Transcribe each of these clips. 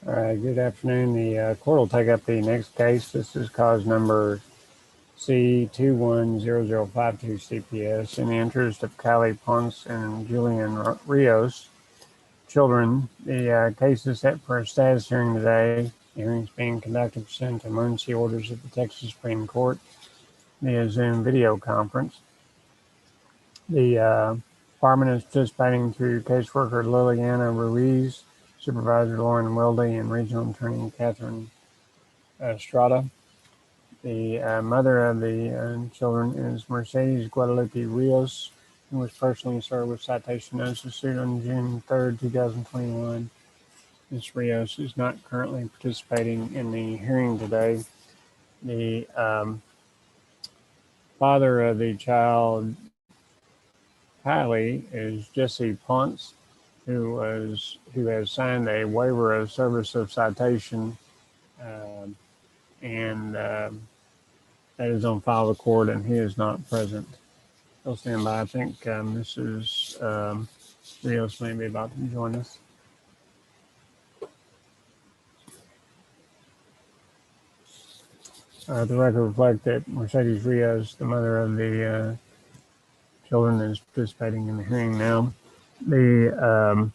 All right, good afternoon. The court will take up the next case. This is cause number C210052CPS in the interest of Kylie Ponce and Julian Rios, children. The case is set for a status hearing today. The hearing is being conducted pursuant to emergency orders of the Texas Supreme Court via Zoom video conference. The department is participating through caseworker Liliana Ruiz, Supervisor Lauren Wilde, and Regional Attorney Catherine Estrada. The mother of the children is Mercedes Guadalupe Rios, who was personally served with citation notice of suit on June 3rd, 2021. Ms. Rios is not currently participating in the hearing today. The father of the child, Kylie, is Jesse Ponce, who has signed a waiver of service of citation, and that is on file with the court, and he is not present. He'll stand by. I think Mrs. Rios may be about to join us. The record reflects that Mercedes Rios, the mother of the children, is participating in the hearing now. The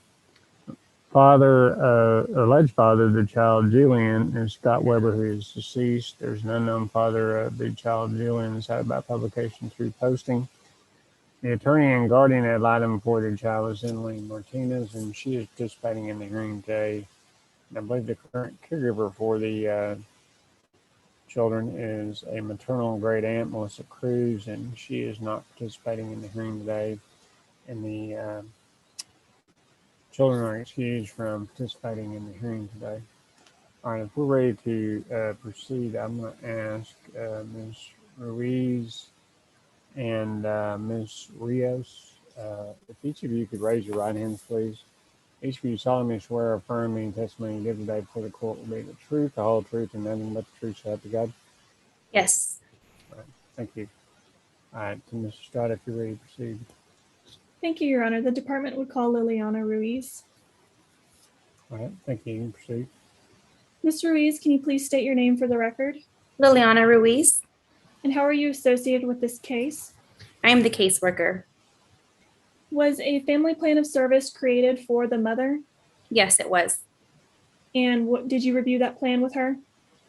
alleged father of the child, Julian, is Scott Weber, who is deceased. There's an unknown father of the child, Julian, cited by publication through posting. The attorney and guardian ad litem for the child is Emily Martinez, and she is participating in the hearing today. And I believe the current caregiver for the children is a maternal great aunt, Melissa Cruz, and she is not participating in the hearing today. And the children are excused from participating in the hearing today. All right, if we're ready to proceed, I'm going to ask Ms. Ruiz and Ms. Rios, if each of you could raise your right hands, please. Each of you solemnly swear or affirm any testimony you give today before the court will be the truth, the whole truth, and nothing but the truth, so help you God? Yes. All right, thank you. All right, to Mr. Estrada, if you're ready to proceed. Thank you, Your Honor. The department would call Liliana Ruiz. All right, thank you. You can proceed. Ms. Ruiz, can you please state your name for the record? Liliana Ruiz. And how are you associated with this case? I am the caseworker. Was a family plan of service created for the mother? Yes, it was. And did you review that plan with her?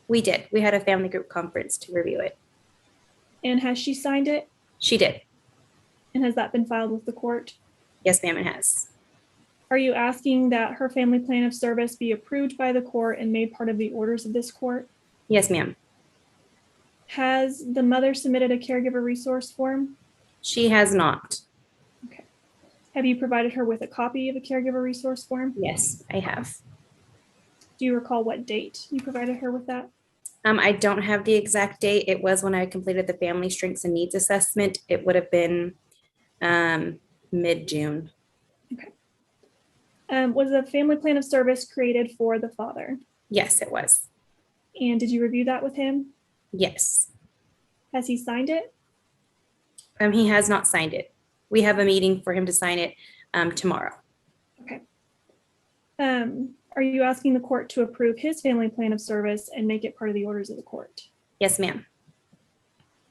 We did. We had a family group conference to review it. And has she signed it? She did. And has that been filed with the court? Yes, ma'am, it has. Are you asking that her family plan of service be approved by the court and made part of the orders of this court? Yes, ma'am. Has the mother submitted a caregiver resource form? She has not. Okay. Have you provided her with a copy of a caregiver resource form? Yes, I have. Do you recall what date you provided her with that? I don't have the exact date. It was when I completed the family strengths and needs assessment. It would have been mid-June. Okay. Was the family plan of service created for the father? Yes, it was. And did you review that with him? Yes. Has he signed it? He has not signed it. We have a meeting for him to sign it tomorrow. Okay. Are you asking the court to approve his family plan of service and make it part of the orders of the court? Yes, ma'am.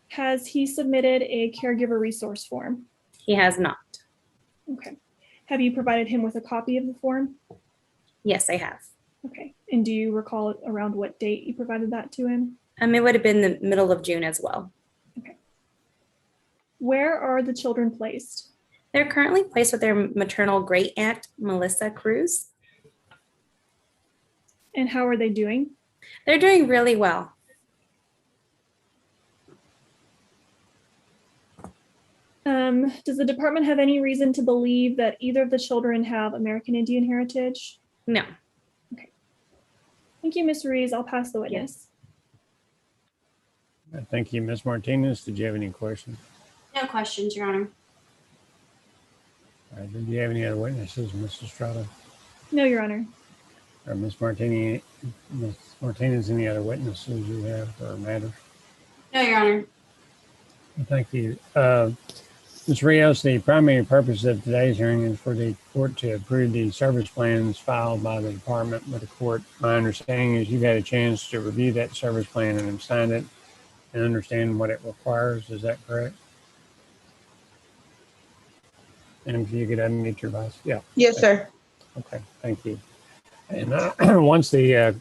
Has he submitted a caregiver resource form? He has not. Okay. Have you provided him with a copy of the form? Yes, I have. Okay. And do you recall around what date you provided that to him? It would have been the middle of June as well. Okay. Where are the children placed? They're currently placed with their maternal great aunt, Melissa Cruz. And how are they doing? They're doing really well. Does the department have any reason to believe that either of the children have American Indian heritage? No. Okay. Thank you, Ms. Ruiz. I'll pass the witness. Thank you. Ms. Martinez, did you have any questions? No questions, Your Honor. All right, did you have any other witnesses, Mrs. Estrada? No, Your Honor. Or Ms. Martinez, any other witnesses you have or matters? No, Your Honor. Thank you. Ms. Rios, the primary purpose of today's hearing is for the court to approve the service plans filed by the department with the court. My understanding is you've had a chance to review that service plan and have signed it and understand what it requires. Is that correct? And if you could unmute your device. Yeah. Yes, sir. Okay, thank you. And once the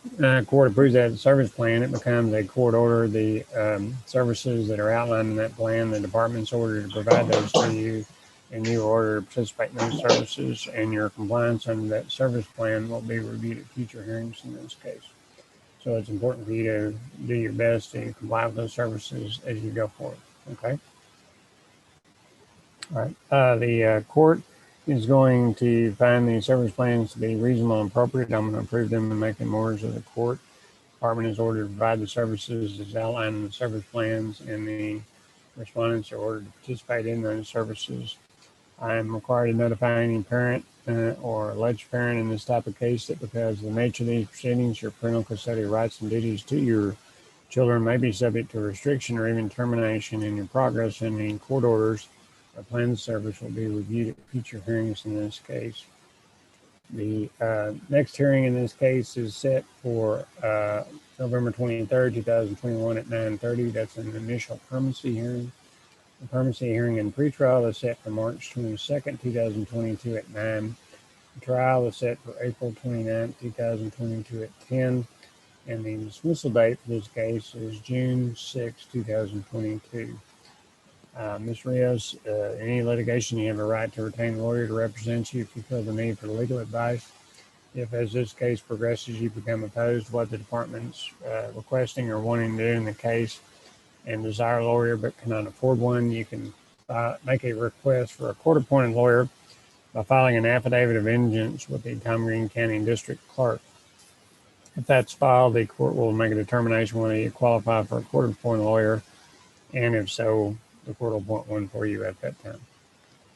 court approves that service plan, it becomes a court order. The services that are outlined in that plan, the department's ordered to provide those to you, and you are ordered to participate in those services, and your compliance under that service plan will be reviewed at future hearings in this case. So it's important for you to do your best to comply with those services as you go forward, okay? All right, the court is going to find the service plans to be reasonable and appropriate. I'm going to approve them and make them orders of the court. Department is ordered to provide the services as outlined in the service plans, and the respondents are ordered to participate in those services. I am required to notify any parent or alleged parent in this type of case that because of the nature of these proceedings, your parental custodial rights and duties to your children may be subject to restriction or even termination, and your progress in the court orders or planned service will be reviewed at future hearings in this case. The next hearing in this case is set for November 23rd, 2021 at 9:30. That's an initial permanency hearing. The permanency hearing and pretrial is set for March 22nd, 2022 at 9. The trial is set for April 29th, 2022 at 10. And the dismissal date for this case is June 6, 2022. Ms. Rios, any litigation, you have a right to retain a lawyer to represent you if you feel the need for legal advice. If, as this case progresses, you become opposed to what the department's requesting or wanting to do in the case and desire a lawyer but cannot afford one, you can make a request for a court-appointed lawyer by filing an affidavit of indigence with the Tom Green County District Clerk. If that's filed, the court will make a determination whether you qualify for a court-appointed lawyer, and if so, the court will appoint one for you at that time.